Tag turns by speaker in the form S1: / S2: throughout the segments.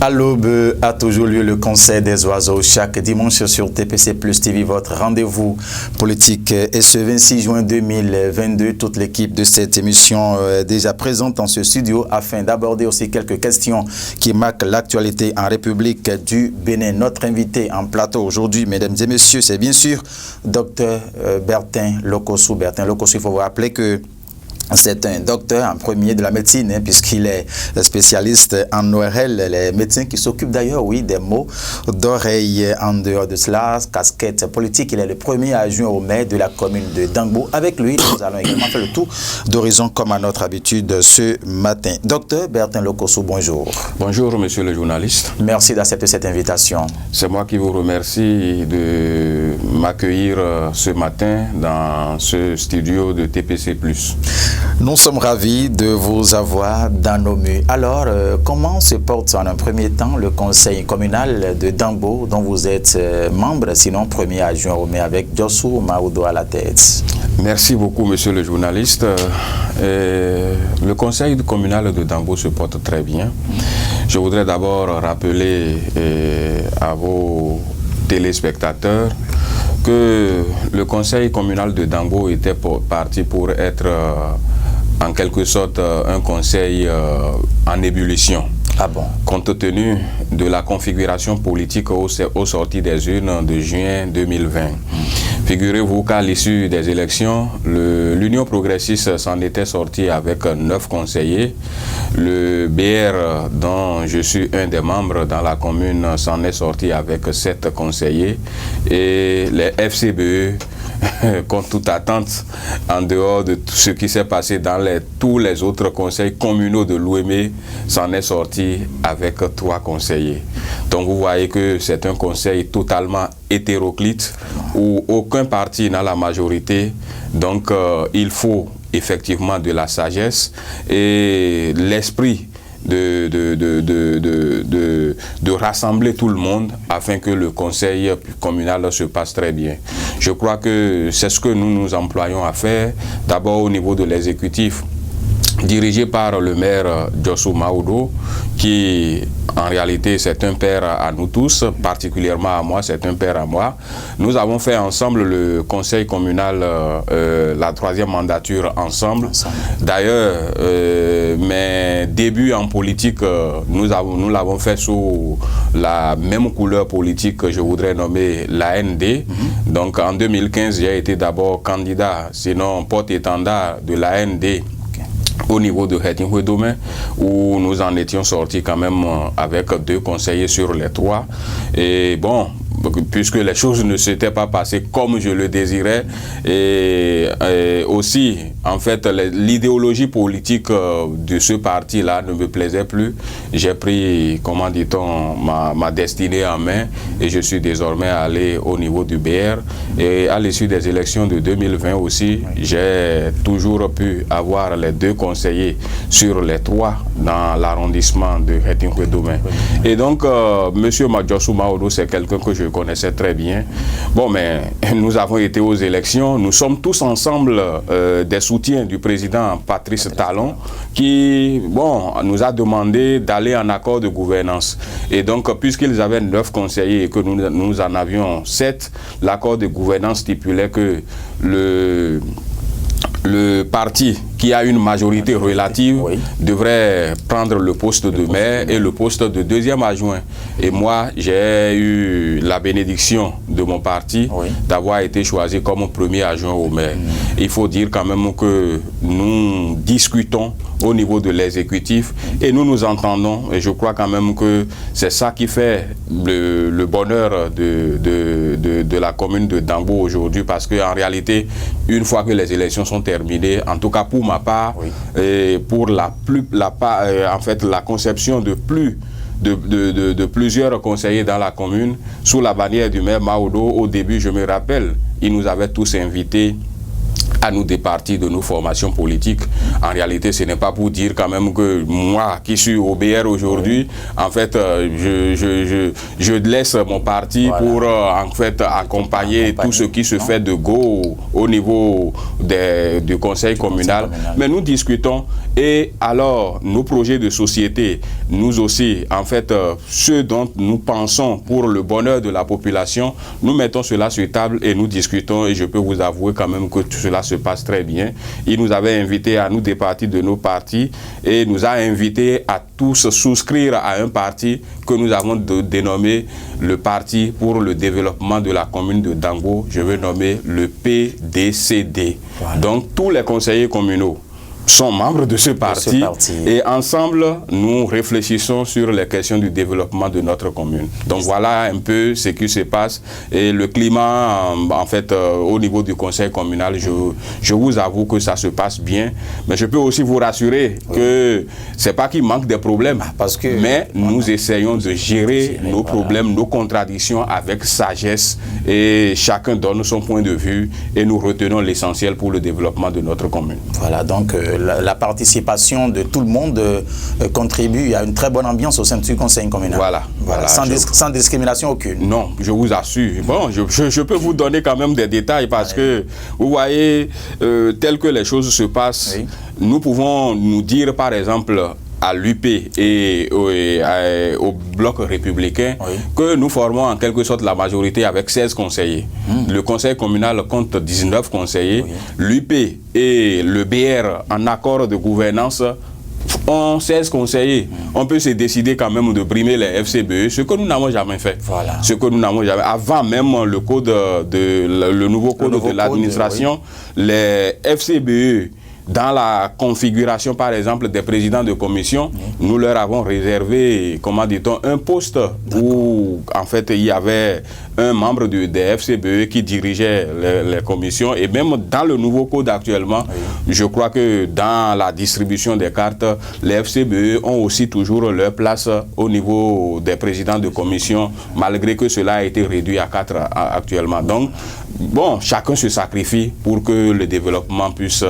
S1: À l'aube a toujours lieu le Conseil des oiseaux chaque dimanche sur TPC Plus TV, votre rendez-vous politique. Et ce 26 juin 2022, toute l'équipe de cette émission est déjà présente dans ce studio afin d'aborder aussi quelques questions qui marquent l'actualité en République du Bénin. Notre invité en plateau aujourd'hui, mesdames et messieurs, c'est bien sûr Dr Bertin Lokossou. Bertin Lokossou, il faut vous rappeler que c'est un docteur en premier de la médecine, puisqu'il est spécialiste en ORL, les médecins qui s'occupent d'ailleurs, oui, des maux d'oreille. En dehors de cela, casquette politique, il est le premier adjoint au maire de la commune de Dangbo. Avec lui, nous allons également faire le tour d'horizon comme à notre habitude ce matin. Docteur Bertin Lokossou, bonjour.
S2: Bonjour, monsieur le journaliste.
S1: Merci d'accepter cette invitation.
S2: C'est moi qui vous remercie de m'accueillir ce matin dans ce studio de TPC+.
S1: Nous sommes ravis de vous avoir dans nos murs. Alors, comment se porte en un premier temps le conseil communal de Dangbo, dont vous êtes membre, sinon premier adjoint au maire, avec Djossou Maodo à la tête?
S2: Merci beaucoup, monsieur le journaliste. Le conseil communal de Dangbo se porte très bien. Je voudrais d'abord rappeler à vos téléspectateurs que le conseil communal de Dangbo était parti pour être en quelque sorte un conseil en ébullition.
S1: Ah bon?
S2: Compte tenu de la configuration politique au sorties des urnes de juin 2020. Figurez-vous qu'à l'issue des élections, l'Union progressiste s'en était sortie avec 9 conseillers. Le BR, dont je suis un des membres dans la commune, s'en est sorti avec 7 conseillers. Et les FCBE, contre toute attente, en dehors de tout ce qui s'est passé dans tous les autres conseils communaux de l'OME, s'en est sorti avec 3 conseillers. Donc vous voyez que c'est un conseil totalement hétéroclite où aucun parti n'a la majorité. Donc il faut effectivement de la sagesse et l'esprit de rassembler tout le monde afin que le conseil communal se passe très bien. Je crois que c'est ce que nous nous employons à faire, d'abord au niveau de l'exécutif, dirigé par le maire Djossou Maodo, qui en réalité c'est un père à nous tous, particulièrement à moi, c'est un père à moi. Nous avons fait ensemble le conseil communal, la 3e mandature ensemble. D'ailleurs, mes débuts en politique, nous l'avons fait sous la même couleur politique que je voudrais nommer l'AND. Donc en 2015, j'ai été d'abord candidat, sinon porte-étendard de l'AND au niveau de Hetingwe-Domain, où nous en étions sortis quand même avec 2 conseillers sur les 3. Et bon, puisque les choses ne s'étaient pas passées comme je le désirais, et aussi, en fait, l'idéologie politique de ce parti-là ne me plaisait plus. J'ai pris, comment dit-on, ma destinée en main, et je suis désormais allé au niveau du BR. Et à l'issue des élections de 2020 aussi, j'ai toujours pu avoir les 2 conseillers sur les 3 dans l'arrondissement de Hetingwe-Domain. Et donc, monsieur Djossou Maodo, c'est quelqu'un que je connaissais très bien. Bon, mais nous avons été aux élections. Nous sommes tous ensemble des soutiens du président Patrice Talon qui, bon, nous a demandé d'aller en accord de gouvernance. Et donc, puisqu'ils avaient 9 conseillers et que nous en avions 7, l'accord de gouvernance stipulait que le parti qui a une majorité relative devrait prendre le poste de maire et le poste de 2e adjoint. Et moi, j'ai eu la bénédiction de mon parti d'avoir été choisi comme premier adjoint au maire. Il faut dire quand même que nous discutons au niveau de l'exécutif et nous nous entendons, et je crois quand même que c'est ça qui fait le bonheur de la commune de Dangbo aujourd'hui, parce qu'en réalité, une fois que les élections sont terminées, en tout cas pour ma part, et pour en fait, la conception de plusieurs conseillers dans la commune, sous la bannière du maire Maodo, au début, je me rappelle, il nous avait tous invités à nous départir de nos formations politiques. En réalité, ce n'est pas pour dire quand même que moi, qui suis au BR aujourd'hui, en fait, je laisse mon parti pour en fait accompagner tout ce qui se fait de go au niveau du conseil communal. Mais nous discutons et alors nos projets de société, nous aussi, en fait, ceux dont nous pensons pour le bonheur de la population, nous mettons cela sur table et nous discutons et je peux vous avouer quand même que tout cela se passe très bien. Il nous avait invités à nous départir de nos partis et nous a invités à tous souscrire à un parti que nous avons dénommé le Parti pour le développement de la commune de Dango. Je vais nommer le PDCD. Voilà. Donc tous les conseillers communaux sont membres de ce parti et ensemble nous réfléchissons sur les questions du développement de notre commune. Donc voilà un peu ce qui se passe et le climat en fait au niveau du conseil communal, je vous avoue que ça se passe bien, mais je peux aussi vous rassurer que c'est pas qu'il manque des problèmes, mais nous essayons de gérer nos problèmes, nos contradictions avec sagesse et chacun donne son point de vue et nous retenons l'essentiel pour le développement de notre commune.
S1: Voilà, donc la participation de tout le monde contribue à une très bonne ambiance au sein du conseil communal. Voilà. Sans discrimination aucune.
S2: Non, je vous assure. Bon, je peux vous donner quand même des détails parce que vous voyez, tel que les choses se passent, nous pouvons nous dire par exemple à l'UP et au bloc républicain que nous formons en quelque sorte la majorité avec 16 conseillers. Le conseil communal compte 19 conseillers. L'UP et le BR en accord de gouvernance ont 16 conseillers. On peut se décider quand même de brimer les FCBE, ce que nous n'avons jamais fait. Ce que nous n'avons jamais. Avant même le nouveau code de l'administration, les FCBE, dans la configuration, par exemple, des présidents de commission, nous leur avons réservé, comment dit-on, un poste où, en fait, il y avait un membre des FCBE qui dirigeait les commissions. Et même dans le nouveau code actuellement, je crois que dans la distribution des cartes, les FCBE ont aussi toujours leur place au niveau des présidents de commission, malgré que cela a été réduit à 4 actuellement. Donc, bon, chacun se sacrifie pour que le développement puisse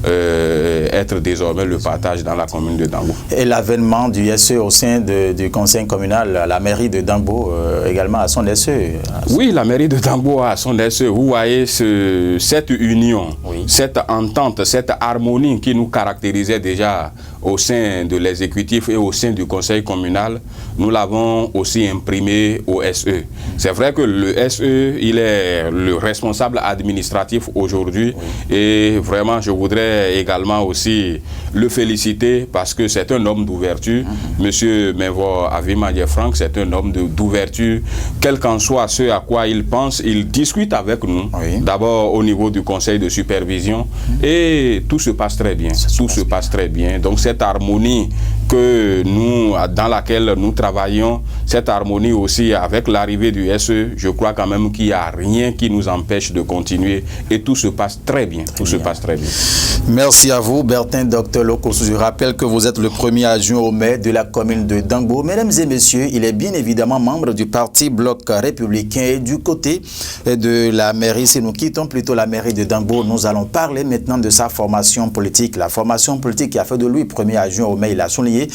S2: être désormais le partage dans la commune de Dango.
S1: Et l'avènement du SE au sein du conseil communal, la mairie de Dango également a son SE.
S2: Oui, la mairie de Dango a son SE. Vous voyez cette union, cette entente, cette harmonie qui nous caractérisait déjà au sein de l'exécutif et au sein du conseil communal, nous l'avons aussi imprimé au SE. C'est vrai que le SE, il est le responsable administratif aujourd'hui et vraiment je voudrais également aussi le féliciter parce que c'est un homme d'ouverture. Monsieur Menvo Avimadje Franck, c'est un homme d'ouverture. Quel qu'en soit ce à quoi il pense, il discute avec nous. D'abord au niveau du conseil de supervision et tout se passe très bien. Tout se passe très bien. Donc cette harmonie dans laquelle nous travaillons, cette harmonie aussi avec l'arrivée du SE, je crois quand même qu'il n'y a rien qui nous empêche de continuer et tout se passe très bien. Tout se passe très bien.
S1: Merci à vous, Bertin Dr Lokossou. Je rappelle que vous êtes le premier adjoint au maire de la commune de Dango. Mesdames et messieurs, il est bien évidemment membre du parti Bloc républicain. Et du côté de la mairie, si nous quittons plutôt la mairie de Dango, nous allons parler maintenant de sa formation politique. La formation politique qui a fait de lui premier adjoint au maire, il a souligné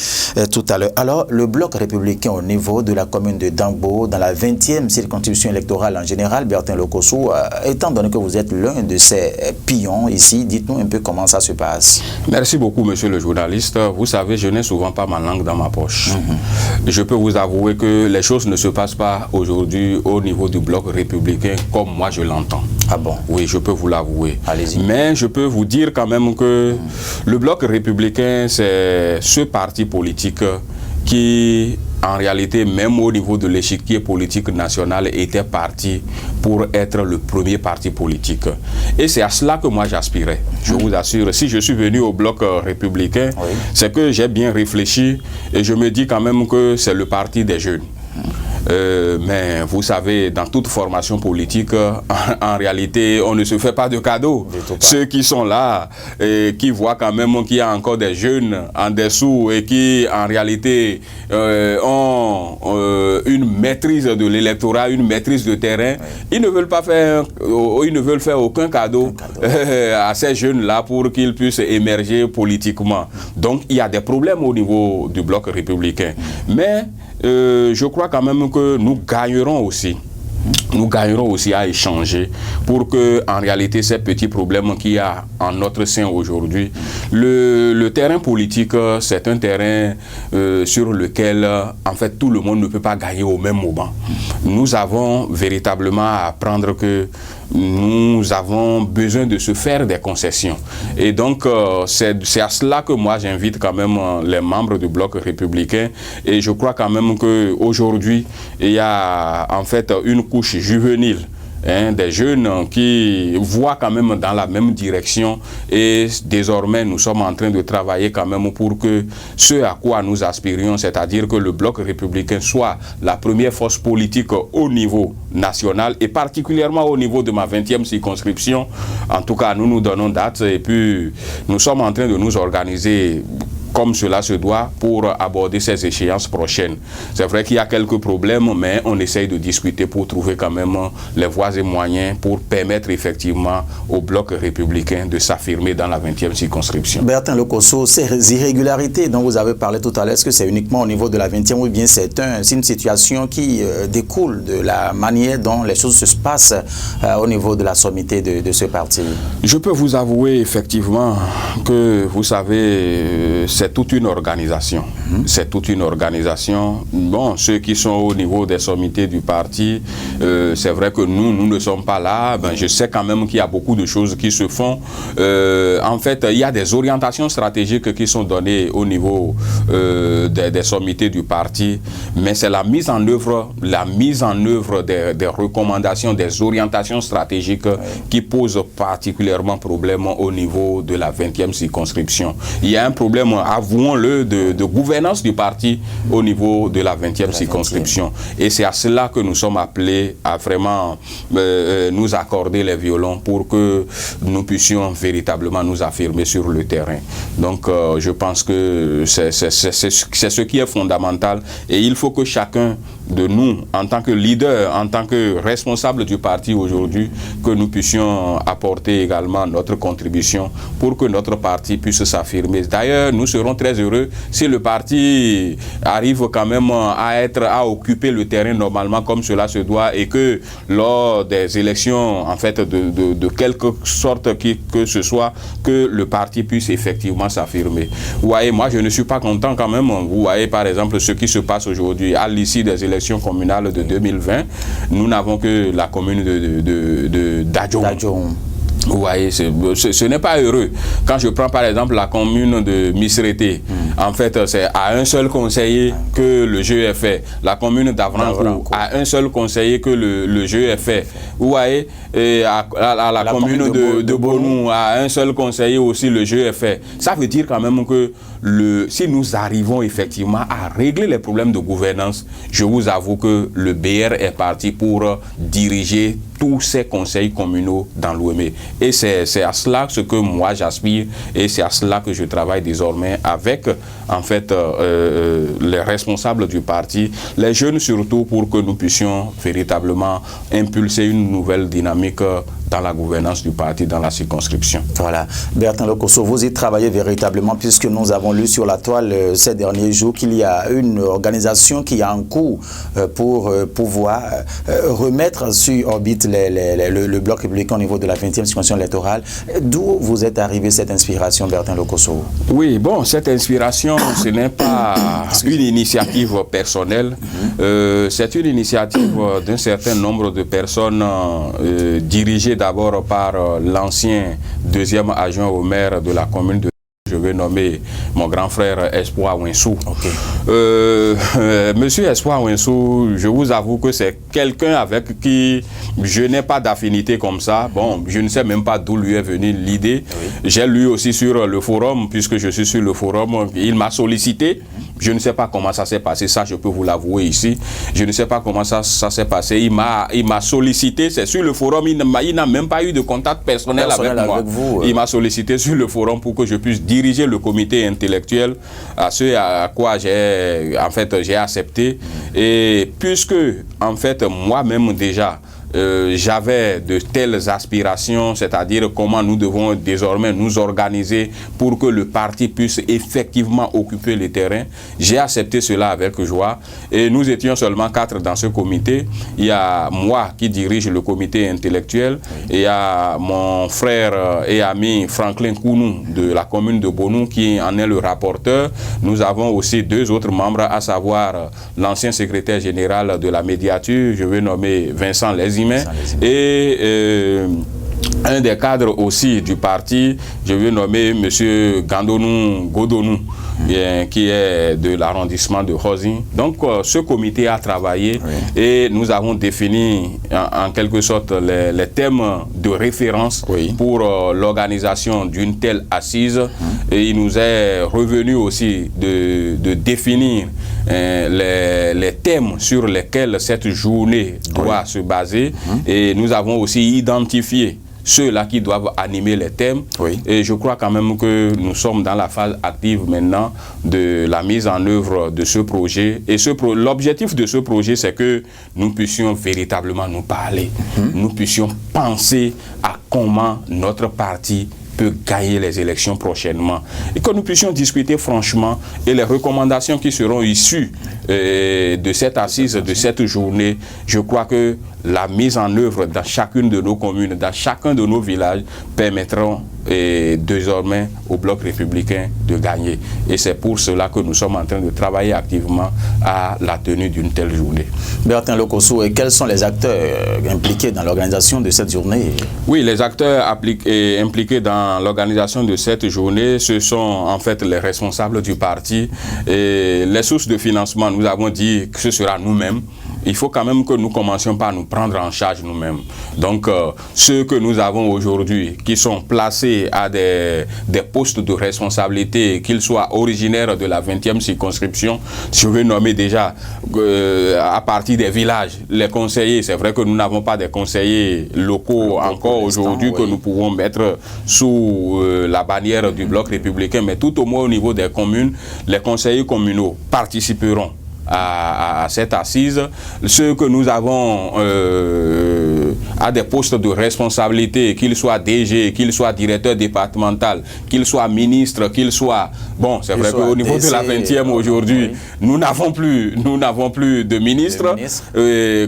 S1: tout à l'heure. Alors, le Bloc républicain au niveau de la commune de Dango, dans la 20e circonscription électorale en général, Bertin Lokossou, étant donné que vous êtes l'un de ces pions ici, dites-nous un peu comment ça se passe.
S2: Merci beaucoup, monsieur le journaliste. Vous savez, je n'ai souvent pas ma langue dans ma poche. Je peux vous avouer que les choses ne se passent pas aujourd'hui au niveau du Bloc républicain comme moi je l'entends.
S1: Ah bon?
S2: Oui, je peux vous l'avouer.
S1: Allez-y.
S2: Mais je peux vous dire quand même que le Bloc républicain, c'est ce parti politique qui, en réalité, même au niveau de l'échiquier politique national, était parti pour être le premier parti politique. Et c'est à cela que moi j'aspirais. Je vous assure, si je suis venu au Bloc républicain, c'est que j'ai bien réfléchi et je me dis quand même que c'est le parti des jeunes. Mais vous savez, dans toute formation politique, en réalité, on ne se fait pas de cadeaux. Ceux qui sont là, et qui voient quand même qu'il y a encore des jeunes en dessous et qui, en réalité, ont une maîtrise de l'électorat, une maîtrise de terrain, ils ne veulent pas faire, ils ne veulent faire aucun cadeau à ces jeunes-là pour qu'ils puissent émerger politiquement. Donc, il y a des problèmes au niveau du bloc républicain. Mais je crois quand même que nous gagnerons aussi. Nous gagnerons aussi à échanger pour que, en réalité, ces petits problèmes qu'il y a en notre sein aujourd'hui, le terrain politique, c'est un terrain sur lequel, en fait, tout le monde ne peut pas gagner au même moment. Nous avons véritablement à apprendre que nous avons besoin de se faire des concessions. Et donc, c'est à cela que moi, j'invite quand même les membres du bloc républicain. Et je crois quand même qu'aujourd'hui, il y a en fait une couche juvénile, des jeunes qui voient quand même dans la même direction, et désormais nous sommes en train de travailler quand même pour que ce à quoi nous aspirions, c'est-à-dire que le bloc républicain soit la première force politique au niveau national et particulièrement au niveau de ma 20e circonscription. En tout cas, nous nous donnons date et puis nous sommes en train de nous organiser comme cela se doit pour aborder ces échéances prochaines. C'est vrai qu'il y a quelques problèmes, mais on essaye de discuter pour trouver quand même les voies et moyens pour permettre effectivement au bloc républicain de s'affirmer dans la 20e circonscription.
S1: Bertin Lokosso, ces irrégularités dont vous avez parlé tout à l'heure, est-ce que c'est uniquement au niveau de la 20e ou bien c'est une situation qui découle de la manière dont les choses se passent au niveau de la sommité de ce parti?
S2: Je peux vous avouer effectivement que, vous savez, c'est toute une organisation. C'est toute une organisation. Bon, ceux qui sont au niveau des sommités du parti, c'est vrai que nous ne sommes pas là. Ben, je sais quand même qu'il y a beaucoup de choses qui se font. En fait, il y a des orientations stratégiques qui sont données au niveau des sommités du parti, mais c'est la mise en œuvre des recommandations, des orientations stratégiques qui posent particulièrement problème au niveau de la 20e circonscription. Il y a un problème, avouons-le, de gouvernance du parti au niveau de la 20e circonscription. Et c'est à cela que nous sommes appelés à vraiment nous accorder les violons pour que nous puissions véritablement nous affirmer sur le terrain. Donc je pense que c'est ce qui est fondamental et il faut que chacun de nous, en tant que leader, en tant que responsable du parti aujourd'hui, que nous puissions apporter également notre contribution pour que notre parti puisse s'affirmer. D'ailleurs, nous serons très heureux si le parti arrive quand même à occuper le terrain normalement comme cela se doit et que lors des élections, en fait, de quelque sorte que ce soit, que le parti puisse effectivement s'affirmer. Vous voyez, moi je ne suis pas content quand même. Vous voyez par exemple ce qui se passe aujourd'hui à l'issue des élections communales de 2020. Nous n'avons que la commune d'Adjong. Vous voyez, ce n'est pas heureux. Quand je prends par exemple la commune de Misrété, en fait, c'est à un seul conseiller que le jeu est fait. La commune d'Avrancourt, à un seul conseiller que le jeu est fait. Vous voyez, et à la commune de Bonou, à un seul conseiller aussi, le jeu est fait. Ça veut dire quand même que si nous arrivons effectivement à régler les problèmes de gouvernance, je vous avoue que le BR est parti pour diriger tous ces conseils communaux dans l'Ouémé. Et c'est à cela ce que moi j'aspire et c'est à cela que je travaille désormais avec en fait les responsables du parti, les jeunes surtout, pour que nous puissions véritablement impulser une nouvelle dynamique dans la gouvernance du parti, dans la circonscription.
S1: Voilà. Bertin Lokosso, vous y travaillez véritablement puisque nous avons lu sur la toile ces derniers jours qu'il y a une organisation qui est en cours pour pouvoir remettre sur orbite le bloc républicain au niveau de la 20e circonscription électorale. D'où vous êtes arrivé cette inspiration, Bertin Lokosso?
S2: Oui, bon, cette inspiration, ce n'est pas une initiative personnelle. C'est une initiative d'un certain nombre de personnes dirigées d'abord par l'ancien deuxième adjoint au maire de la commune de... Je vais nommer mon grand frère Espoir Winsou. Monsieur Espoir Winsou, je vous avoue que c'est quelqu'un avec qui je n'ai pas d'affinité comme ça. Bon, je ne sais même pas d'où lui est venue l'idée. J'ai lu aussi sur le forum, puisque je suis sur le forum, il m'a sollicité. Je ne sais pas comment ça s'est passé, ça je peux vous l'avouer ici. Je ne sais pas comment ça s'est passé. Il m'a sollicité, c'est sur le forum, il n'a même pas eu de contact personnel avec moi. Il m'a sollicité sur le forum pour que je puisse diriger le comité intellectuel, à ce à quoi j'ai accepté. Et puisque en fait moi-même déjà j'avais de telles aspirations, c'est-à-dire comment nous devons désormais nous organiser pour que le parti puisse effectivement occuper le terrain. J'ai accepté cela avec joie et nous étions seulement 4 dans ce comité. Il y a moi qui dirige le comité intellectuel et il y a mon frère et ami Franklin Kounou de la commune de Bonou qui en est le rapporteur. Nous avons aussi 2 autres membres, à savoir l'ancien secrétaire général de la médiature, je vais nommer Vincent Lézimé, et un des cadres aussi du parti, je vais nommer M. Gandonou Godonou, qui est de l'arrondissement de Hozin. Donc ce comité a travaillé et nous avons défini en quelque sorte les thèmes de référence pour l'organisation d'une telle assise. Et il nous est revenu aussi de définir les thèmes sur lesquels cette journée doit se baser. Et nous avons aussi identifié ceux-là qui doivent animer les thèmes. Et je crois quand même que nous sommes dans la phase active maintenant de la mise en œuvre de ce projet. Et l'objectif de ce projet, c'est que nous puissions véritablement nous parler. Nous puissions penser à comment notre parti peut gagner les élections prochainement. Et que nous puissions discuter franchement et les recommandations qui seront issues de cette assise, de cette journée. Je crois que la mise en œuvre dans chacune de nos communes, dans chacun de nos villages, permettront désormais au bloc républicain de gagner. Et c'est pour cela que nous sommes en train de travailler activement à la tenue d'une telle journée.
S1: Bertin Lokosso, et quels sont les acteurs impliqués dans l'organisation de cette journée?
S2: Oui, les acteurs impliqués dans l'organisation de cette journée, ce sont en fait les responsables du parti. Et les sources de financement, nous avons dit que ce sera nous-mêmes. Il faut quand même que nous commencions par nous prendre en charge nous-mêmes. Donc, ceux que nous avons aujourd'hui, qui sont placés à des postes de responsabilité, qu'ils soient originaires de la 20e circonscription, je vais nommer déjà à partir des villages, les conseillers. C'est vrai que nous n'avons pas des conseillers locaux encore aujourd'hui que nous pouvons mettre sous la bannière du bloc républicain, mais tout au moins au niveau des communes, les conseillers communaux participeront à cette assise. Ceux que nous avons à des postes de responsabilité, qu'ils soient DG, qu'ils soient directeur départemental, qu'ils soient ministres, qu'ils soient... Bon, c'est vrai qu'au niveau de la 20e aujourd'hui, nous n'avons plus de ministres,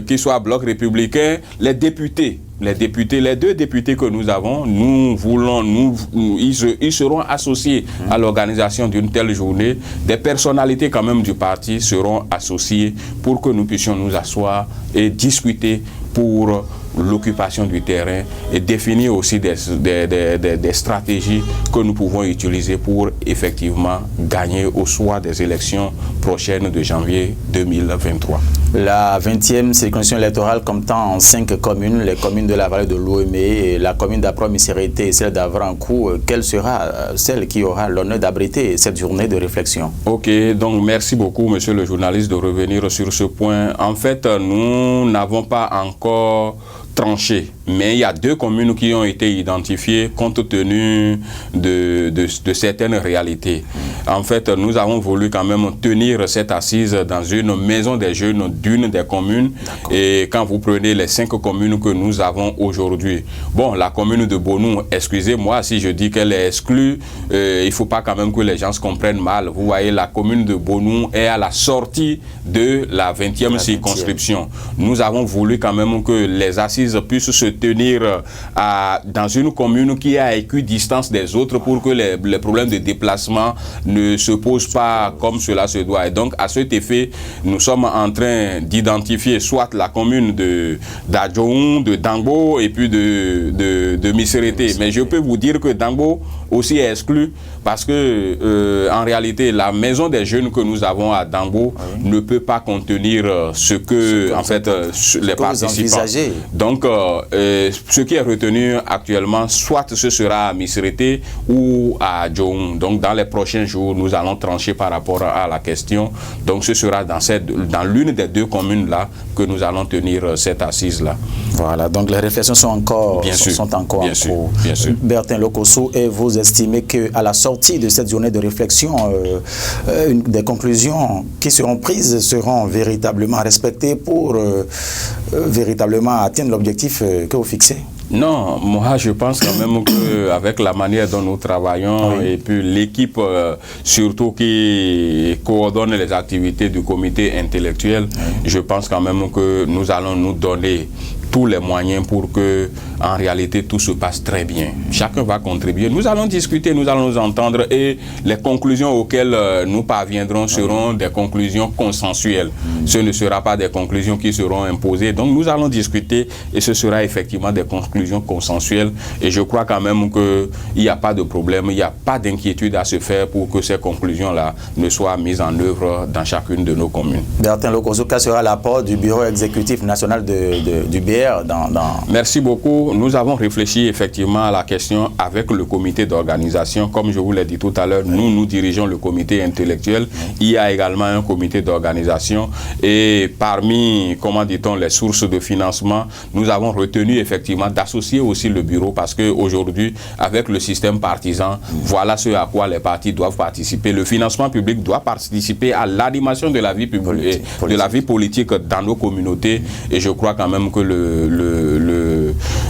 S2: qu'ils soient bloc républicain, les députés. Les 2 députés que nous avons, ils seront associés à l'organisation d'une telle journée. Des personnalités quand même du parti seront associées pour que nous puissions nous asseoir et discuter pour l'occupation du terrain et définir aussi des stratégies que nous pouvons utiliser pour effectivement gagner au soir des élections prochaines de janvier 2023.
S1: La 20e circonscription électorale comptant en 5 communes, les communes de la vallée de l'Ouémé, la commune d'Apromissérité et celle d'Avrancourt. Quelle sera celle qui aura l'honneur d'abriter cette journée de réflexion?
S2: Ok, donc merci beaucoup monsieur le journaliste de revenir sur ce point. En fait, nous n'avons pas encore tranché, mais il y a 2 communes qui ont été identifiées compte tenu de certaines réalités. En fait, nous avons voulu quand même tenir cette assise dans une maison des jeunes d'une des communes. Et quand vous prenez les 5 communes que nous avons aujourd'hui, bon, la commune de Bonou, excusez-moi si je dis qu'elle est exclue, il ne faut pas quand même que les gens se comprennent mal. Vous voyez, la commune de Bonou est à la sortie de la 20e circonscription. Nous avons voulu quand même que les assises puissent se tenir dans une commune qui est à équidistance des autres pour que les problèmes de déplacement ne se posent pas comme cela se doit. Et donc, à cet effet, nous sommes en train d'identifier soit la commune d'Adjoun, de Dangbo et puis de Missérété. Mais je peux vous dire que Dangbo, aussi exclus parce que en réalité la maison des jeunes que nous avons à Dambo ne peut pas contenir ce que en fait les participants. Donc ce qui est retenu actuellement, soit ce sera à Misrete ou à Djoum. Donc dans les prochains jours, nous allons trancher par rapport à la question. Donc ce sera dans l'une des deux communes là que nous allons tenir cette assise là.
S1: Voilà, donc les réflexions sont encore en cours.
S2: Bien sûr.
S1: Bertin Lokosso, et vous estimez qu'à la sortie de cette journée de réflexion, des conclusions qui seront prises seront véritablement respectées pour véritablement atteindre l'objectif que vous fixez?
S2: Non, moi je pense quand même qu'avec la manière dont nous travaillons et puis l'équipe surtout qui coordonne les activités du comité intellectuel, je pense quand même que nous allons nous donner tous les moyens pour que en réalité tout se passe très bien. Chacun va contribuer. Nous allons discuter, nous allons nous entendre et les conclusions auxquelles nous parviendrons seront des conclusions consensuelles. Ce ne sera pas des conclusions qui seront imposées. Donc nous allons discuter et ce sera effectivement des conclusions consensuelles. Et je crois quand même qu'il n'y a pas de problème, il n'y a pas d'inquiétude à se faire pour que ces conclusions-là ne soient mises en œuvre dans chacune de nos communes.
S1: Bertin Lokosso, quel sera l'apport du bureau exécutif national du BR
S2: Merci beaucoup. Nous avons réfléchi effectivement à la question avec le comité d'organisation. Comme je vous l'ai dit tout à l'heure, nous dirigeons le comité intellectuel. Il y a également un comité d'organisation et parmi, comment dit-on, les sources de financement, nous avons retenu effectivement d'associer aussi le bureau parce qu'aujourd'hui, avec le système partisan, voilà ce à quoi les partis doivent participer. Le financement public doit participer à l'animation de la vie publique, de la vie politique dans nos communautés et je crois quand même que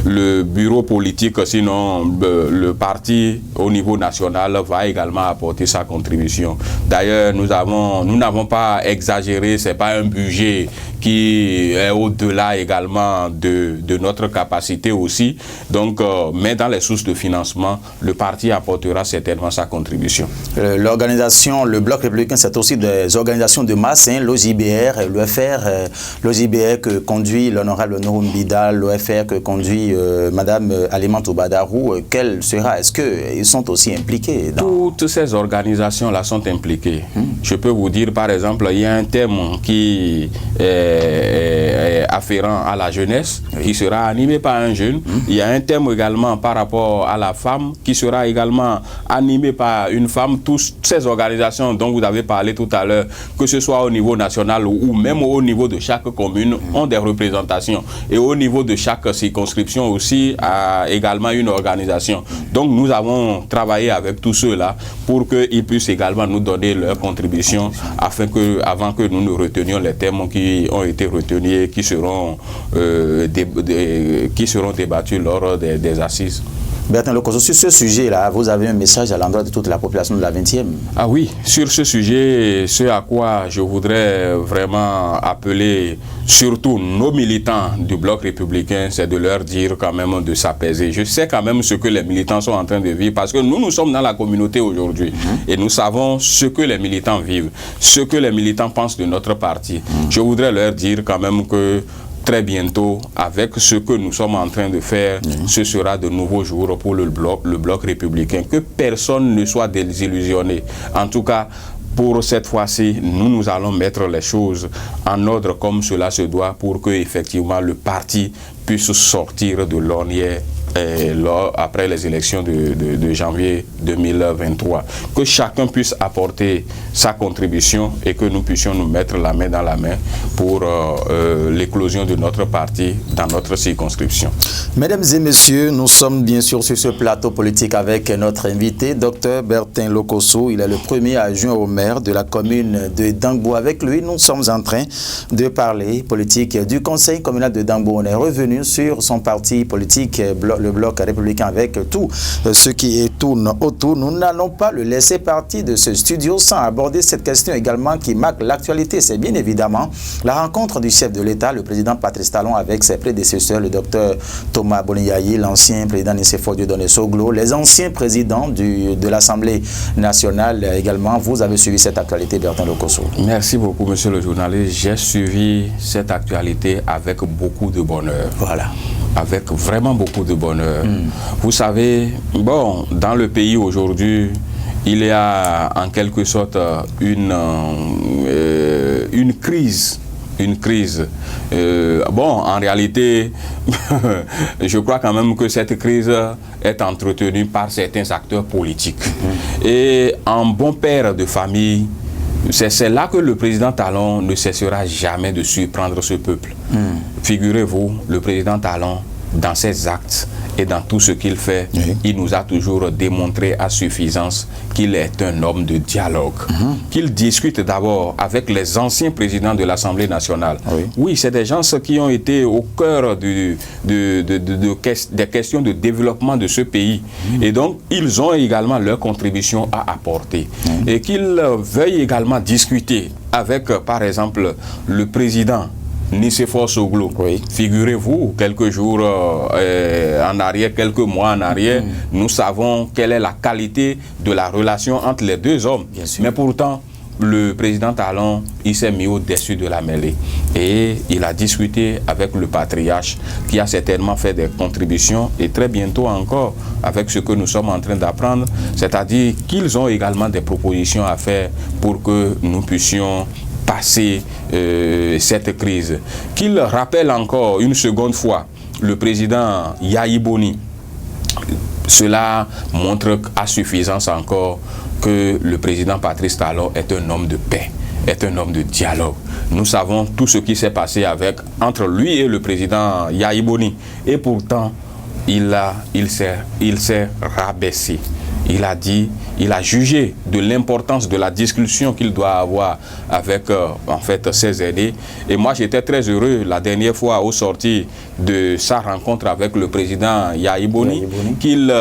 S2: le bureau politique, sinon le parti au niveau national va également apporter sa contribution. D'ailleurs, nous n'avons pas exagéré, c'est pas un budget qui est au-delà également de notre capacité aussi. Donc, mais dans les sources de financement, le parti apportera certainement sa contribution.
S1: L'organisation, le Bloc républicain, c'est aussi des organisations de masse, hein, l'OJBR, l'OFR, l'OJBR que conduit l'honorable Nouroum Bidal, l'OFR que conduit Madame Alimantou Badarou. Quel sera, est-ce qu'ils sont aussi impliqués dans...
S2: Toutes ces organisations-là sont impliquées. Je peux vous dire, par exemple, il y a un thème qui est afférent à la jeunesse, qui sera animé par un jeune. Il y a un thème également par rapport à la femme, qui sera également animé par une femme. Toutes ces organisations dont vous avez parlé tout à l'heure, que ce soit au niveau national ou même au niveau de chaque commune, ont des représentations. Et au niveau de chaque circonscription aussi, a également une organisation. Donc nous avons travaillé avec tous ceux-là pour qu'ils puissent également nous donner leur contribution avant que nous ne retenions les thèmes qui ont été retenus et qui seront débattus lors des assises.
S1: Bertin Lokosso, sur ce sujet-là, vous avez un message à l'endroit de toute la population de la 20e?
S2: Ah oui, sur ce sujet, ce à quoi je voudrais vraiment appeler surtout nos militants du Bloc républicain, c'est de leur dire quand même de s'apaiser. Je sais quand même ce que les militants sont en train de vivre parce que nous sommes dans la communauté aujourd'hui et nous savons ce que les militants vivent, ce que les militants pensent de notre parti. Je voudrais leur dire quand même que très bientôt, avec ce que nous sommes en train de faire, ce sera de nouveaux jours pour le bloc républicain. Que personne ne soit désillusionné. En tout cas, pour cette fois-ci, nous allons mettre les choses en ordre comme cela se doit pour que effectivement le parti puisse sortir de l'ornière après les élections de janvier 2023. Que chacun puisse apporter sa contribution et que nous puissions nous mettre la main dans la main pour l'éclosion de notre parti dans notre circonscription.
S1: Mesdames et messieurs, nous sommes bien sûr sur ce plateau politique avec notre invité, Dr Bertin Lokosso. Il est le premier adjoint au maire de la commune de Dangbo. Avec lui, nous sommes en train de parler politique du conseil communal de Dangbo. On est revenu sur son parti politique, le Bloc républicain, avec tout ce qui tourne autour. Nous n'allons pas le laisser partir de ce studio sans aborder cette question également qui marque l'actualité. C'est bien évidemment la rencontre du chef de l'État, le président Patrice Talon, avec ses prédécesseurs, le docteur Thomas Boniayi, l'ancien président Nicéphore Dieudonné Soglo, les anciens présidents de l'Assemblée nationale également. Vous avez suivi cette actualité, Bertin Lokosso.
S2: Merci beaucoup, monsieur le journaliste. J'ai suivi cette actualité avec beaucoup de bonheur.
S1: Voilà.
S2: avec vraiment beaucoup de bonheur. Vous savez, bon, dans le pays aujourd'hui, il y a en quelque sorte une crise. Bon, en réalité, je crois quand même que cette crise est entretenue par certains acteurs politiques. Et en bon père de famille, c'est là que le président Talon ne cessera jamais de surprendre ce peuple. Figurez-vous, le président Talon, dans ses actes et dans tout ce qu'il fait, il nous a toujours démontré à suffisance qu'il est un homme de dialogue. Qu'il discute d'abord avec les anciens présidents de l'Assemblée nationale. Oui, c'est des gens qui ont été au cœur des questions de développement de ce pays. Et donc, ils ont également leur contribution à apporter. Et qu'il veuille également discuter avec, par exemple, le président Nicéphore Soglo. Figurez-vous, quelques jours en arrière, quelques mois en arrière, nous savons quelle est la qualité de la relation entre les deux hommes. Mais pourtant, le président Talon, il s'est mis au-dessus de la mêlée. Et il a discuté avec le patriarche qui a certainement fait des contributions et très bientôt encore avec ce que nous sommes en train d'apprendre. C'est-à-dire qu'ils ont également des propositions à faire pour que nous puissions passer cette crise. Qu'il rappelle encore une seconde fois le président Yahi Boni. Cela montre à suffisance encore que le président Patrice Talon est un homme de paix, est un homme de dialogue. Nous savons tout ce qui s'est passé entre lui et le président Yahi Boni. Et pourtant, il s'est rabaissé. Il a dit, il a jugé de l'importance de la discussion qu'il doit avoir avec en fait ses aînés. Et moi j'étais très heureux la dernière fois au sorti de sa rencontre avec le président Yahi Boni qu'il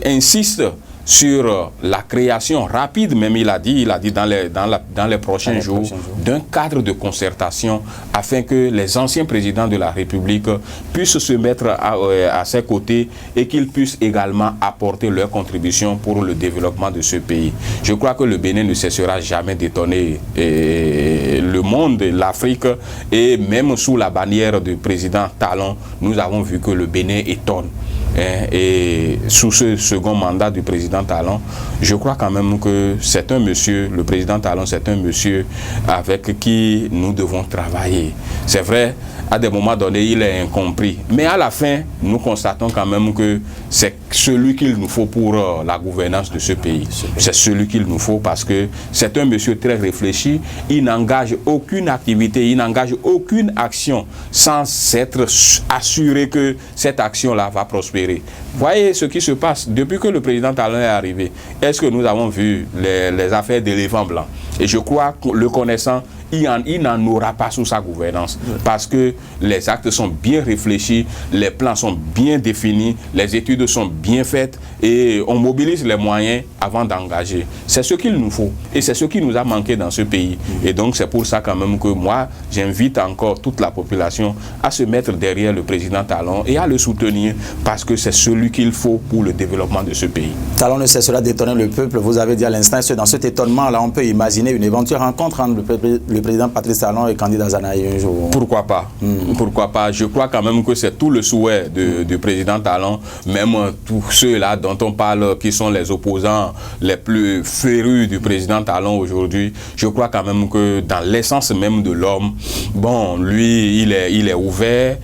S2: insiste sur la création rapide, même il a dit dans les prochains jours, d'un cadre de concertation afin que les anciens présidents de la République puissent se mettre à ses côtés et qu'ils puissent également apporter leur contribution pour le développement de ce pays. Je crois que le Bénin ne cessera jamais d'étonner le monde, l'Afrique, et même sous la bannière du président Talon, nous avons vu que le Bénin étonne. Et sous ce second mandat du président Talon, je crois quand même que c'est un monsieur, le président Talon, c'est un monsieur avec qui nous devons travailler. C'est vrai, à des moments donnés, il est incompris. Mais à la fin, nous constatons quand même que c'est celui qu'il nous faut pour la gouvernance de ce pays. C'est celui qu'il nous faut parce que c'est un monsieur très réfléchi. Il n'engage aucune activité, il n'engage aucune action sans s'être assuré que cette action-là va prospérer. Voyez ce qui se passe depuis que le président Talon est arrivé. Est-ce que nous avons vu les affaires d'éléphants blancs? Et je crois que le connaissant, il n'en aura pas sous sa gouvernance parce que les actes sont bien réfléchis, les plans sont bien définis, les études sont bien faites et on mobilise les moyens avant d'engager. C'est ce qu'il nous faut et c'est ce qui nous a manqué dans ce pays. Et donc c'est pour ça quand même que moi, j'invite encore toute la population à se mettre derrière le président Talon et à le soutenir parce que c'est celui qu'il faut pour le développement de ce pays.
S1: Talon ne cessera d'étonner le peuple. Vous avez dit à l'instant, dans cet étonnement-là, on peut imaginer une éventuelle rencontre entre le président Patrice Talon et candidat Zanaï un jour.
S2: Pourquoi pas? Pourquoi pas? Je crois quand même que c'est tout le souhait du président Talon, même tous ceux-là dont on parle qui sont les opposants les plus férus du président Talon aujourd'hui. Je crois quand même que dans l'essence même de l'homme, bon, lui, il est ouvert.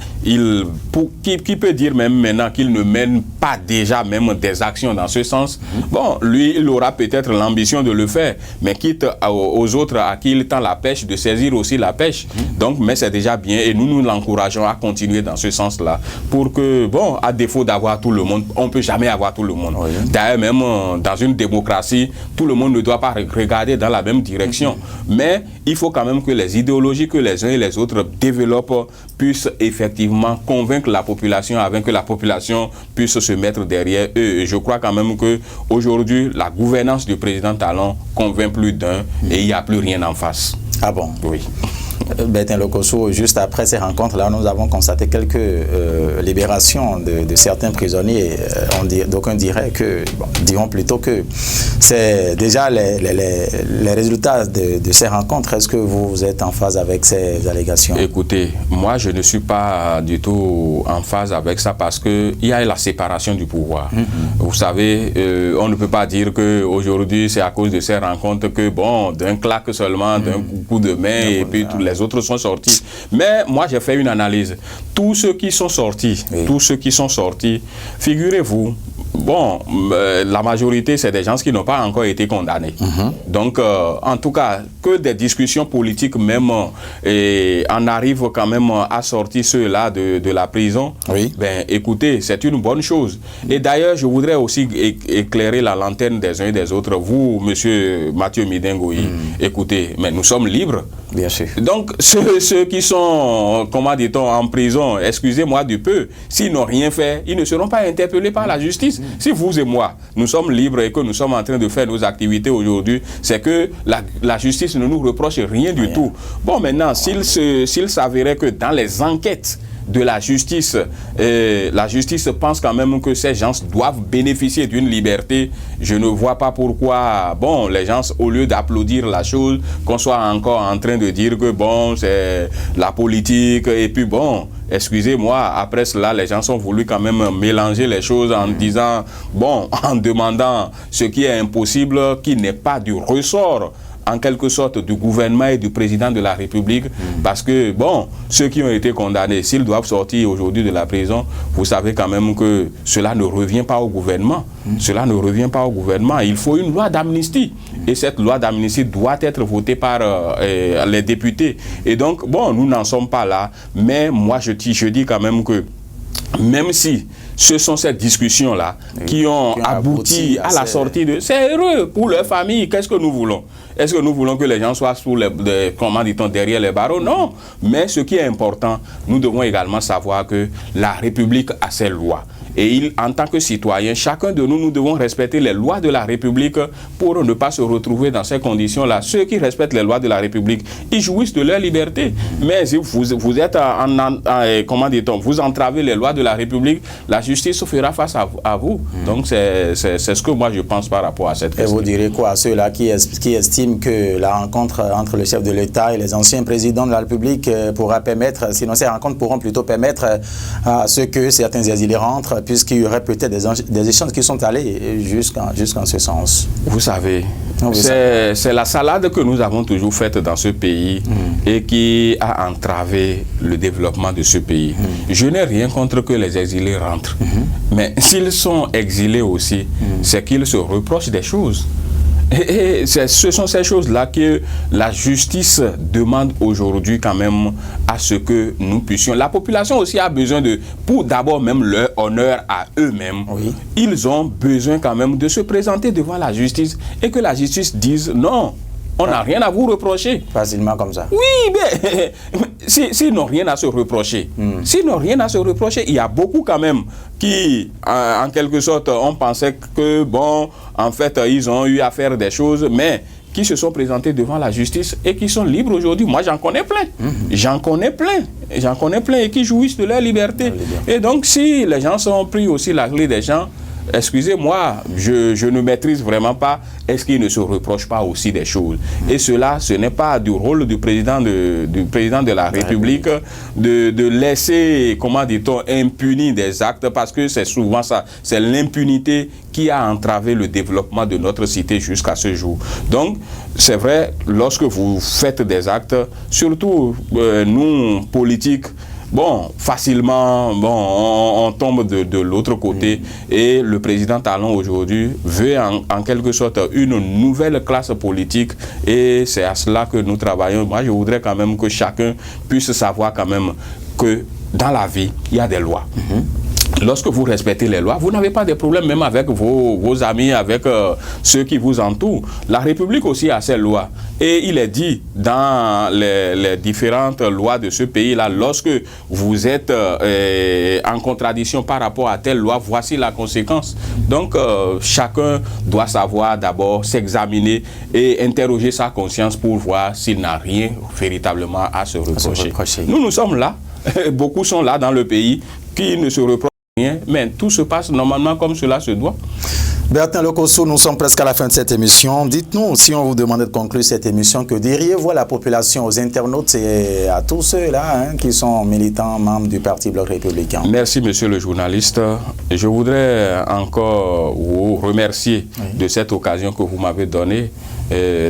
S2: Qui peut dire même maintenant qu'il ne mène pas déjà même des actions dans ce sens? Bon, lui, il aura peut-être l'ambition de le faire, mais quitte aux autres à qui il tend la pêche, de saisir aussi la pêche. Donc, mais c'est déjà bien et nous l'encourageons à continuer dans ce sens-là pour que, bon, à défaut d'avoir tout le monde, on ne peut jamais avoir tout le monde. D'ailleurs, même dans une démocratie, tout le monde ne doit pas regarder dans la même direction. Mais il faut quand même que les idéologies que les uns et les autres développent puissent effectivement convaincre la population afin que la population puisse se mettre derrière eux. Et je crois quand même qu'aujourd'hui, la gouvernance du président Talon convainc plus d'un et il n'y a plus rien en face.
S1: Ah bon?
S2: Oui.
S1: Bertin Lokosso, juste après ces rencontres-là, nous avons constaté quelques libérations de certains prisonniers. D'aucuns diraient que, diront plutôt que c'est déjà les résultats de ces rencontres. Est-ce que vous êtes en phase avec ces allégations?
S2: Écoutez, moi je ne suis pas du tout en phase avec ça parce qu'il y a la séparation du pouvoir. Vous savez, on ne peut pas dire qu'aujourd'hui c'est à cause de ces rencontres que, bon, d'un claque seulement, d'un coup de main et puis tous les autres sont sortis. Mais moi j'ai fait une analyse. Tous ceux qui sont sortis, figurez-vous, bon, la majorité, c'est des gens qui n'ont pas encore été condamnés. Donc, en tout cas, que des discussions politiques même en arrivent quand même à sortir ceux-là de la prison, ben, écoutez, c'est une bonne chose. Et d'ailleurs, je voudrais aussi éclairer la lanterne des uns et des autres. Vous, monsieur Mathieu Midengoï, écoutez, mais nous sommes libres.
S1: Bien sûr.
S2: Donc, ceux qui sont, comment dit-on, en prison, excusez-moi du peu, s'ils n'ont rien fait, ils ne seront pas interpellés par la justice. Si vous et moi, nous sommes libres et que nous sommes en train de faire nos activités aujourd'hui, c'est que la justice ne nous reproche rien du tout. Bon, maintenant, s'il s'avérait que dans les enquêtes de la justice pense quand même que ces gens doivent bénéficier d'une liberté, je ne vois pas pourquoi, bon, les gens, au lieu d'applaudir la chose, qu'on soit encore en train de dire que, bon, c'est la politique, et puis, bon, excusez-moi, après cela, les gens ont voulu quand même mélanger les choses en disant, bon, en demandant ce qui est impossible, qui n'est pas du ressort en quelque sorte du gouvernement et du président de la République, parce que, bon, ceux qui ont été condamnés, s'ils doivent sortir aujourd'hui de la prison, vous savez quand même que cela ne revient pas au gouvernement. Cela ne revient pas au gouvernement. Il faut une loi d'amnistie. Et cette loi d'amnistie doit être votée par les députés. Et donc, bon, nous n'en sommes pas là, mais moi, je dis quand même que, même si ce sont ces discussions-là qui ont abouti à la sortie de... C'est heureux pour leur famille. Qu'est-ce que nous voulons? Est-ce que nous voulons que les gens soient sous comment dit-on, derrière les barreaux? Non. Mais ce qui est important, nous devons également savoir que la République a ses lois. Et en tant que citoyen, chacun de nous, nous devons respecter les lois de la République pour ne pas se retrouver dans ces conditions-là. Ceux qui respectent les lois de la République, ils jouissent de leur liberté. Mais si vous êtes comment dit-on, vous entravez les lois de la République, la justice fera face à vous. Donc c'est ce que moi je pense par rapport à cette question.
S1: Et vous direz quoi à ceux-là qui estiment que la rencontre entre le chef de l'État et les anciens présidents de la République pourra permettre, sinon ces rencontres pourront plutôt permettre à ce que certains exilés rentrent, puisqu'il y aurait peut-être des échanges qui sont allés jusqu'en ce sens.
S2: Vous savez, c'est la salade que nous avons toujours faite dans ce pays et qui a entravé le développement de ce pays. Je n'ai rien contre que les exilés rentrent. Mais s'ils sont exilés aussi, c'est qu'ils se reprochent des choses. Et ce sont ces choses-là que la justice demande aujourd'hui quand même à ce que nous puissions. La population aussi a besoin pour d'abord même leur honneur à eux-mêmes, ils ont besoin quand même de se présenter devant la justice et que la justice dise non. On n'a rien à vous reprocher.
S1: Facilement comme ça.
S2: Oui, mais s'ils n'ont rien à se reprocher, il y a beaucoup quand même qui, en quelque sorte, on pensait que, bon, en fait, ils ont eu à faire des choses, mais qui se sont présentés devant la justice et qui sont libres aujourd'hui. Moi, j'en connais plein. J'en connais plein et qui jouissent de leur liberté. Et donc, si les gens sont pris aussi la clé des gens, excusez-moi, je ne maîtrise vraiment pas, est-ce qu'il ne se reproche pas aussi des choses? Et cela, ce n'est pas du rôle du président de la République de laisser, comment dit-on, impuni des actes, parce que c'est souvent ça, c'est l'impunité qui a entravé le développement de notre cité jusqu'à ce jour. Donc, c'est vrai, lorsque vous faites des actes, surtout nous, politiques, bon, facilement, bon, on tombe de l'autre côté et le président Talon aujourd'hui veut en quelque sorte une nouvelle classe politique et c'est à cela que nous travaillons. Moi, je voudrais quand même que chacun puisse savoir quand même que dans la vie, il y a des lois. lorsque vous respectez les lois, vous n'avez pas de problème même avec vos amis, avec ceux qui vous entourent. La République aussi a ses lois. Et il est dit dans les différentes lois de ce pays-là, lorsque vous êtes en contradiction par rapport à telle loi, voici la conséquence. Donc, chacun doit savoir d'abord s'examiner et interroger sa conscience pour voir s'il n'a rien véritablement à se reprocher. Nous sommes là. Beaucoup sont là dans le pays qui ne se reprochent rien, mais tout se passe normalement comme cela se doit.
S1: Bertin Lokossou, nous sommes presque à la fin de cette émission. Dites-nous, si on vous demandait de conclure cette émission, que diriez-vous à la population, aux internautes et à tous ceux-là qui sont militants, membres du Parti Bloc Républicain?
S2: Merci, monsieur le journaliste. Je voudrais encore vous remercier de cette occasion que vous m'avez donnée.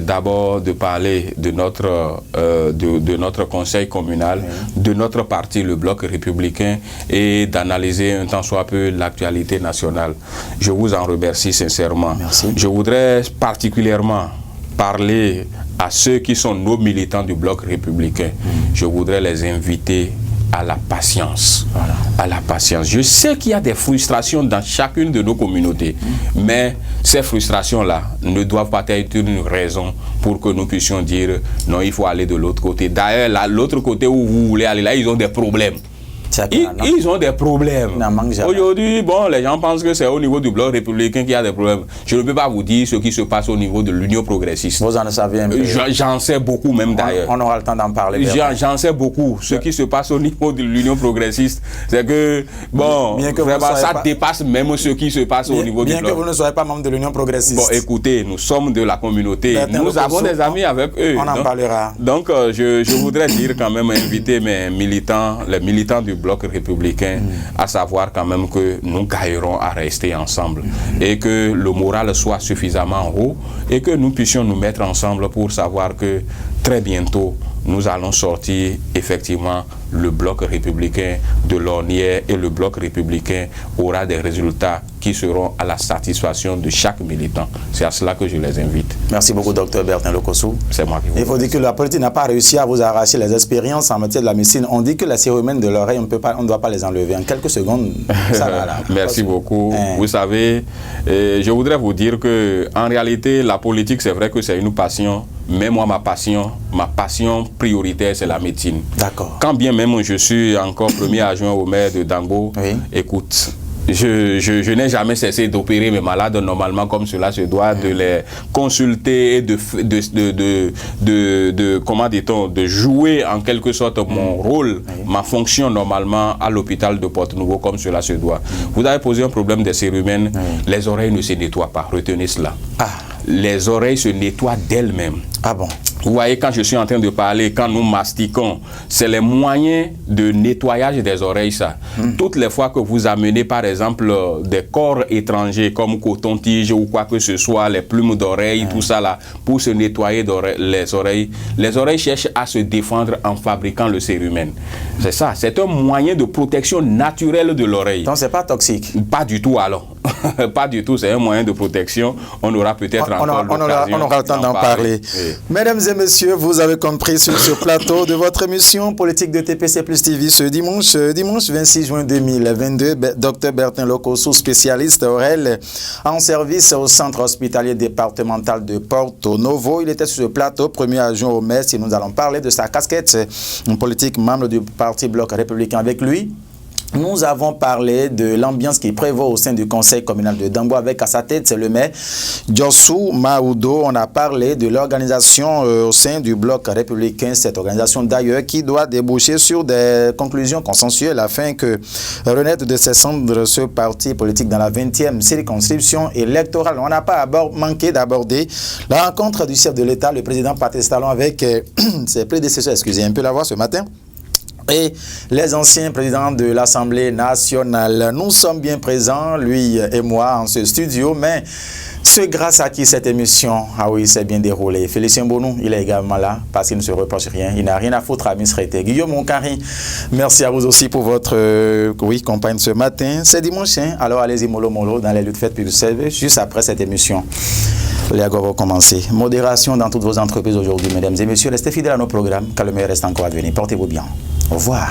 S2: D'abord de parler de notre conseil communal, de notre parti, le Bloc Républicain, et d'analyser un tant soit peu l'actualité nationale. Je vous en remercie sincèrement.
S1: Merci.
S2: Je voudrais particulièrement parler à ceux qui sont nos militants du Bloc Républicain. Je voudrais les inviter à la patience.
S1: Voilà.
S2: À la patience. Je sais qu'il y a des frustrations dans chacune de nos communautés, mais ces frustrations-là ne doivent pas être une raison pour que nous puissions dire non, il faut aller de l'autre côté. D'ailleurs, l'autre côté où vous voulez aller, là, ils ont des problèmes. Ils ont des problèmes. Aujourd'hui, bon, les gens pensent que c'est au niveau du Bloc Républicain qu'il y a des problèmes. Je ne peux pas vous dire ce qui se passe au niveau de l'Union Progressiste.
S1: Vous en savez un peu.
S2: J'en sais beaucoup même d'ailleurs.
S1: On aura le temps d'en parler.
S2: J'en sais beaucoup. Ce qui se passe au niveau de l'Union Progressiste, c'est que, bon, vraiment, ça dépasse même ce qui se passe au niveau du Bloc.
S1: Bien que vous ne soyez pas membre de l'Union Progressiste.
S2: Bon, écoutez, nous sommes de la communauté. Nous avons des amis avec eux.
S1: On en parlera.
S2: Donc, je voudrais dire quand même, inviter mes militants, les militants du Bloc Républicain, à savoir quand même que nous gaillerons à rester ensemble et que le moral soit suffisamment haut et que nous puissions nous mettre ensemble pour savoir que très bientôt nous allons sortir effectivement le Bloc Républicain de l'ornière et le Bloc Républicain aura des résultats qui seront à la satisfaction de chaque militant. C'est à cela que je les invite.
S1: Merci beaucoup, Dr Bertin Lokossou.
S2: C'est moi qui vous
S1: Il faut dire que la politique n'a pas réussi à vous arracher les expériences en matière de la médecine. On dit que la cérumen de l'oreille, on ne doit pas les enlever. En quelques secondes, ça va là.
S2: Merci beaucoup. Vous savez, je voudrais vous dire que en réalité, la politique, c'est vrai que c'est une passion. Mais moi, ma passion prioritaire, c'est la médecine.
S1: D'accord.
S2: Quand bien même je suis encore premier adjoint au maire de Dango, écoute, je n'ai jamais cessé d'opérer mes malades normalement comme cela se doit, de les consulter et comment dit-on, de jouer en quelque sorte mon rôle, ma fonction normalement à l'hôpital de Porte-Nouveau comme cela se doit. Vous avez posé un problème des cérumen, les oreilles ne se nettoient pas, retenez cela. Les oreilles se nettoient d'elles-mêmes.
S1: Ah bon?
S2: Vous voyez, quand je suis en train de parler, quand nous mastiquons, c'est les moyens de nettoyage des oreilles, ça. Toutes les fois que vous amenez, par exemple, des corps étrangers comme coton-tige ou quoi que ce soit, les plumes d'oreilles, tout ça là, pour se nettoyer les oreilles cherchent à se défendre en fabriquant le cérumen. C'est ça, c'est un moyen de protection naturelle de l'oreille.
S1: Donc c'est pas toxique?
S2: Pas du tout alors. Pas du tout, c'est un moyen de protection. On aura peut-être encore l'occasion.
S1: On aura le temps d'en parler. Mesdames et messieurs, vous avez compris sur ce plateau de votre émission politique de TPC Plus TV ce dimanche 26 juin 2022, Dr Bertin Lokossou, spécialiste ORL en service au centre hospitalier départemental de Porto Novo. Il était sur ce plateau, premier adjoint au maire, et nous allons parler de sa casquette politique, membre du Parti Bloc Républicain. Avec lui, nous avons parlé de l'ambiance qui prévaut au sein du conseil communal de Dango avec à sa tête, c'est le maire Diossou Maoudo. On a parlé de l'organisation au sein du bloc républicain, cette organisation d'ailleurs qui doit déboucher sur des conclusions consensuelles afin que renaître de ses cendres ce parti politique dans la 20e circonscription électorale. On n'a pas manqué d'aborder la rencontre du chef de l'État, le président Patrice Talon, avec ses prédécesseurs, excusez un peu la voix ce matin, et les anciens présidents de l'Assemblée nationale. Nous sommes bien présents, lui et moi, en ce studio, mais c'est grâce à qui cette émission, s'est bien déroulée. Félicien Bonou, il est également là, parce qu'il ne se reproche rien, il n'a rien à foutre à administrer. Guillaume Moncari, merci à vous aussi pour votre campagne ce matin. C'est dimanche, alors allez-y mollo dans les luttes faites, puis vous savez, juste après cette émission. Les agos vont commencer. Modération dans toutes vos entreprises aujourd'hui, mesdames et messieurs. Restez fidèles à nos programmes, car le meilleur reste encore à venir. Portez-vous bien. Au revoir.